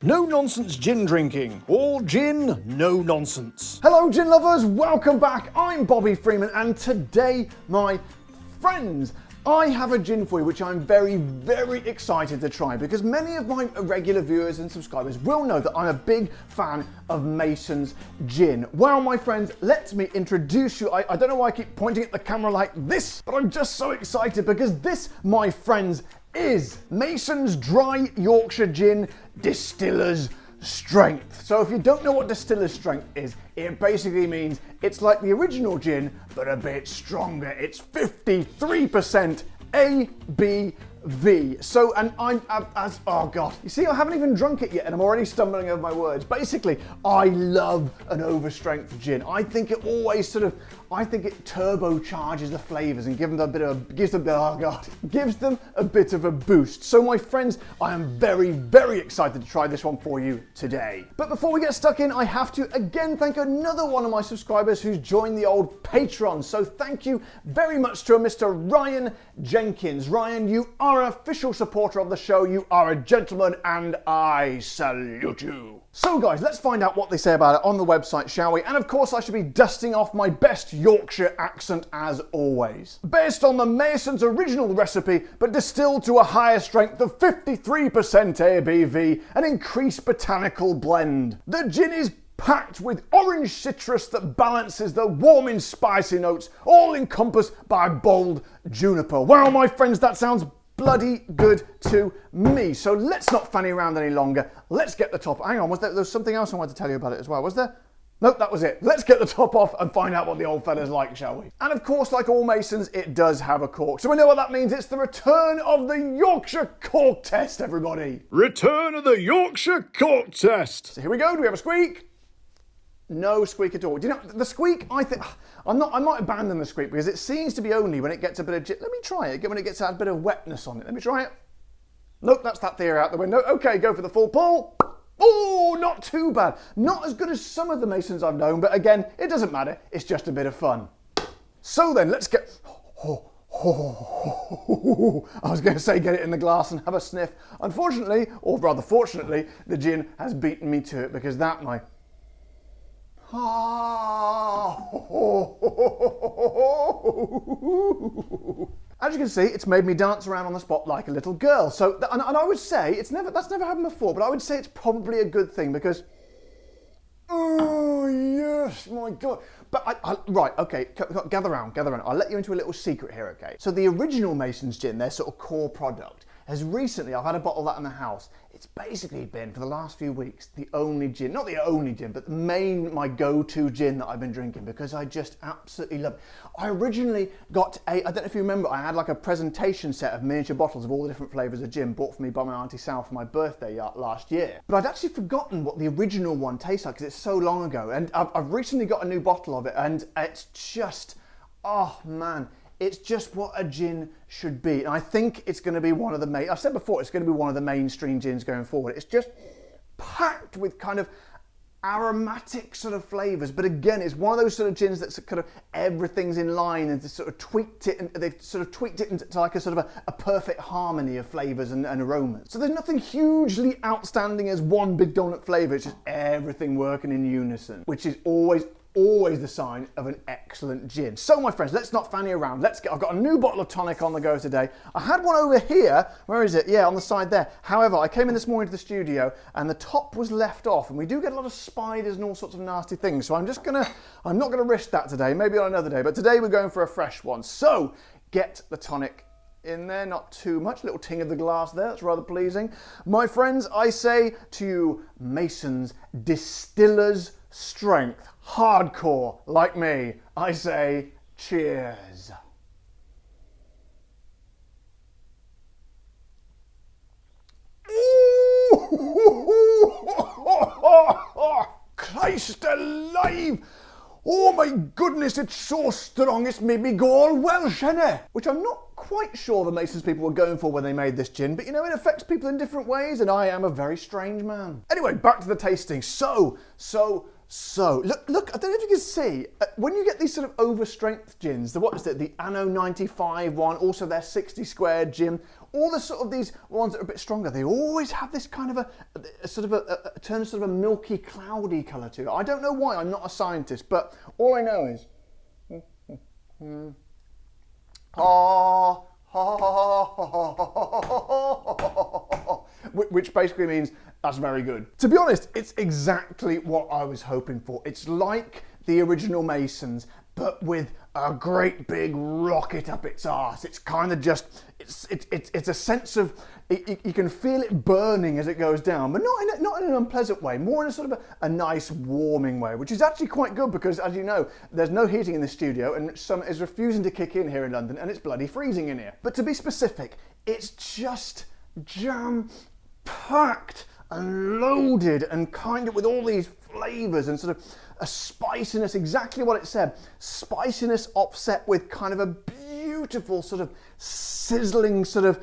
No nonsense gin drinking. All gin, no nonsense. Hello gin lovers, welcome back. I'm Bobby Freeman and today, my friends, I have a gin for you which I'm very, very excited to try because many of my regular viewers and subscribers will know that I'm a big fan of Mason's gin. Well, my friends, let me introduce you. I don't know why I keep pointing at the camera like this, but I'm just so excited because this, my friends, is Mason's Dry Yorkshire Gin Distillers Strength. So if you don't know what Distillers Strength is, it basically means it's like the original gin, but a bit stronger. It's 53% ABV. So, and oh God, you see, I haven't even drunk it yet and I'm already stumbling over my words. Basically, I love an overstrength gin. I think it always I think it turbocharges the flavors and gives them a bit of a boost. So my friends, I am very, very excited to try this one for you today. But before we get stuck in, I have to again thank another one of my subscribers who's joined the old Patreon. So thank you very much to Mr. Ryan Jenkins. Ryan, you are an official supporter of the show. You are a gentleman and I salute you. So guys, let's find out what they say about it on the website, shall we? And of course, I should be dusting off my best Yorkshire accent as always. Based on the Mason's original recipe, but distilled to a higher strength of 53% ABV, an increased botanical blend. The gin is packed with orange citrus that balances the warming spicy notes, all encompassed by bold juniper. Wow, my friends, that sounds bloody good to me. So let's not fanny around any longer. Let's get the top. Hang on, there was something else I wanted to tell you about it as well, was there? Nope, that was it. Let's get the top off and find out what the old fella's like, shall we? And of course, like all Masons, it does have a cork. So we know what that means. It's the return of the Yorkshire cork test, everybody. Return of the Yorkshire cork test. So here we go. Do we have a squeak? No squeak at all. Do you know, the squeak, I think, I might abandon the squeak because it seems to be only when it gets a bit of, let me try it, when it gets a bit of wetness on it. Let me try it. Nope, that's that theory out the window. Okay, go for the full pull. Oh, not too bad. Not as good as some of the Masons I've known, but again, it doesn't matter. It's just a bit of fun. So then, let's get, I was going to say get it in the glass and have a sniff. Unfortunately, or rather fortunately, the gin has beaten me to it because that might, as you can see, it's made me dance around on the spot like a little girl. So, and I would say that's never happened before, but I would say it's probably a good thing because, oh yes, my God. But right, okay, gather around. I'll let you into a little secret here, okay? So the original Mason's gin, their sort of core product, has recently, I've had a bottle of that in the house. It's basically been, for the last few weeks, the only gin, not the only gin, but my go-to gin that I've been drinking because I just absolutely love it. I originally got I don't know if you remember, I had like a presentation set of miniature bottles of all the different flavours of gin bought for me by my Auntie Sal for my birthday last year. But I'd actually forgotten what the original one tastes like because it's so long ago. And I've recently got a new bottle of it and it's just, oh man. It's just what a gin should be. And I think it's going to be one of the I've said before, it's going to be one of the mainstream gins going forward. It's just packed with kind of aromatic sort of flavours. But again, it's one of those sort of gins that's kind of everything's in line and they've sort of tweaked it into like a sort of a perfect harmony of flavours and aromas. So there's nothing hugely outstanding as one big donut flavour. It's just everything working in unison, which is always the sign of an excellent gin. So my friends, let's not fanny around. I've got a new bottle of tonic on the go today. I had one over here. Where is it? Yeah, on the side there. However, I came in this morning to the studio and the top was left off and we do get a lot of spiders and all sorts of nasty things. So I'm not gonna risk that today, maybe on another day, but today we're going for a fresh one. So get the tonic in there, not too much, little ting of the glass there, that's rather pleasing. My friends, I say to you, Mason's Distillers Strength, hardcore like me, I say cheers. Christ alive! Oh my goodness, it's so strong, it's made me go all Welsh, innit? Which I'm not quite sure the Masons people were going for when they made this gin, but you know, it affects people in different ways, and I am a very strange man. Anyway, back to the tasting. So, look, I don't know if you can see, when you get these sort of overstrength gins, what is it, the Anno 95 one, also their 60 square gin, all the sort of these ones that are a bit stronger, they always have this kind of a turn sort of a milky, cloudy colour to it. I don't know why, I'm not a scientist, but all I know is... which basically means that's very good. To be honest, it's exactly what I was hoping for. It's like the original Masons, but with a great big rocket up its arse. It's kind of just, it's a sense of, you can feel it burning as it goes down, but not in an unpleasant way, more in a sort of a nice warming way, which is actually quite good because, as you know, there's no heating in the studio and summer is refusing to kick in here in London, and it's bloody freezing in here. But to be specific, it's just jam-packed and loaded and kind of with all these flavours and sort of a spiciness, exactly what it said. Spiciness offset with kind of a beautiful sort of sizzling sort of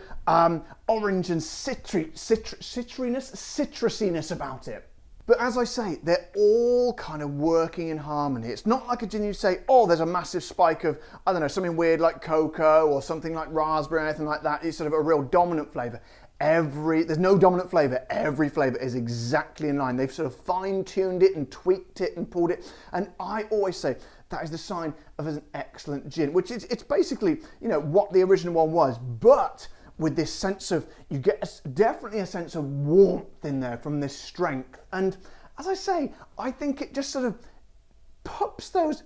orange and citrusiness about it. But as I say, they're all kind of working in harmony. It's not like a gin you say, oh, there's a massive spike of, I don't know, something weird like cocoa or something like raspberry or anything like that. It's sort of a real dominant flavour. There's no dominant flavour. Every flavour is exactly in line. They've sort of fine-tuned it and tweaked it and pulled it. And I always say that is the sign of an excellent gin, which is, it's basically, you know, what the original one was, but with this sense of, you get definitely a sense of warmth in there from this strength. And as I say, I think it just sort of that's not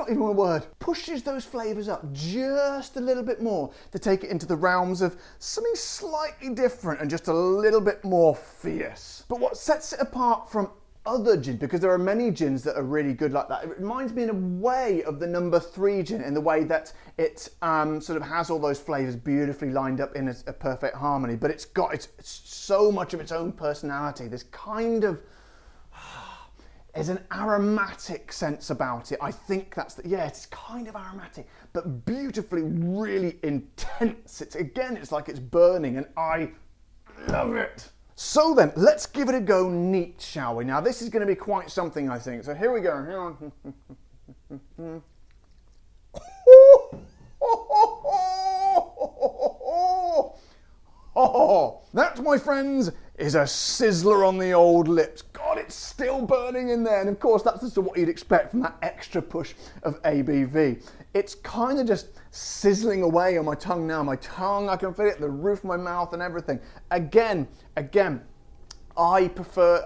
even a word, pushes those flavours up just a little bit more to take it into the realms of something slightly different and just a little bit more fierce. But what sets it apart from other gins, because there are many gins that are really good like that, it reminds me in a way of the number 3 gin in the way that it sort of has all those flavours beautifully lined up in a perfect harmony, but it's so much of its own personality. This kind of there's an aromatic sense about it. I think that's it's kind of aromatic, but beautifully, really intense. It's like it's burning, and I love it. So then, let's give it a go neat, shall we? Now, this is going to be quite something, I think. So here we go. Here on. Oh, that, my friends, is a sizzler on the old lips. God, it's still burning in there. And of course, that's just what you'd expect from that extra push of ABV. It's kind of just sizzling away on my tongue now. My tongue, I can feel it, the roof of my mouth and everything. Again, I would prefer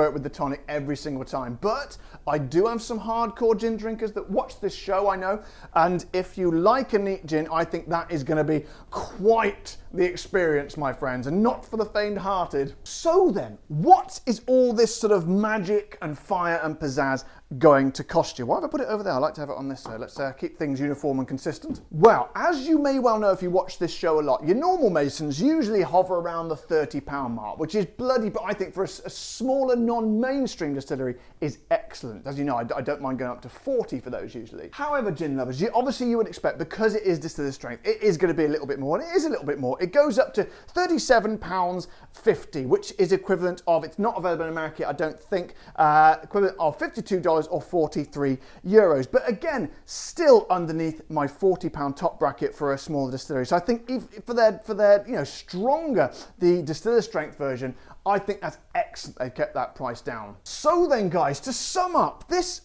it with the tonic every single time, but I do have some hardcore gin drinkers that watch this show, I know, and if you like a neat gin, I think that is going to be quite the experience, my friends, and not for the faint-hearted. So then, what is all this sort of magic and fire and pizzazz going to cost you? Why have I put it over there? I like to have it on this side. Let's keep things uniform and consistent. Well, as you may well know if you watch this show a lot, your normal Masons usually hover around the £30 mark, which is bloody, but I think for a smaller non-mainstream distillery is excellent. As you know, I don't mind going up to 40 for those usually. However, gin lovers, obviously you would expect, because it is Distillers strength, it is going to be a little bit more, and it is a little bit more. It goes up to £37.50, which is equivalent of, it's not available in America, I don't think, equivalent of $52 or 43 euros. But again, still underneath my £40 top bracket for a smaller distillery. So I think for their stronger, the Distillers strength version, I think that's excellent. They've kept that price down. So then, guys, to sum up, this,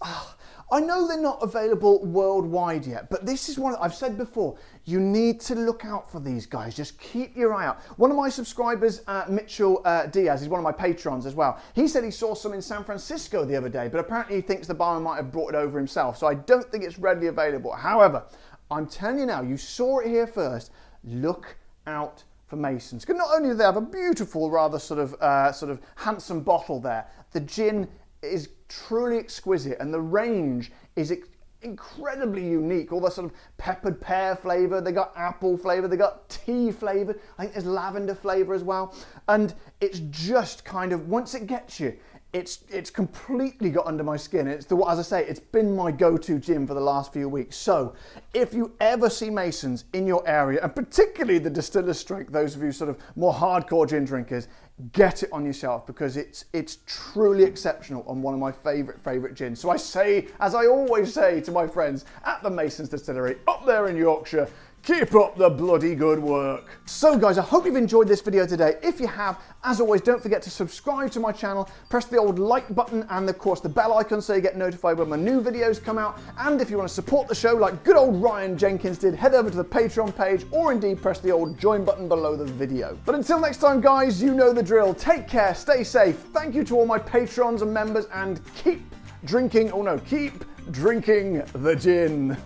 I know they're not available worldwide yet, but this is one I've said before. You need to look out for these guys. Just keep your eye out. One of my subscribers, Mitchell Diaz, he's one of my patrons as well. He said he saw some in San Francisco the other day, but apparently he thinks the barman might have brought it over himself. So I don't think it's readily available. However, I'm telling you now, you saw it here first. Look out for Masons. Because not only do they have a beautiful, rather sort of handsome bottle there, the gin is truly exquisite, and the range is incredibly unique. All the sort of peppered pear flavour, they got apple flavour, they got tea flavour, I think there's lavender flavour as well, and it's just kind of, once it gets you, it's completely got under my skin. It's the, as I say, it's been my go-to gin for the last few weeks. So if you ever see Masons in your area, and particularly the Distillers strength, those of you sort of more hardcore gin drinkers, get it on your shelf because it's truly exceptional and one of my favorite gins. So I say, as I always say to my friends at the Masons Distillery up there in Yorkshire, keep up the bloody good work. So guys, I hope you've enjoyed this video today. If you have, as always, don't forget to subscribe to my channel, press the old like button and of course the bell icon so you get notified when my new videos come out. And if you want to support the show like good old Ryan Jenkins did, head over to the Patreon page or indeed press the old join button below the video. But until next time guys, you know the drill. Take care, stay safe. Thank you to all my patrons and members and keep drinking the gin.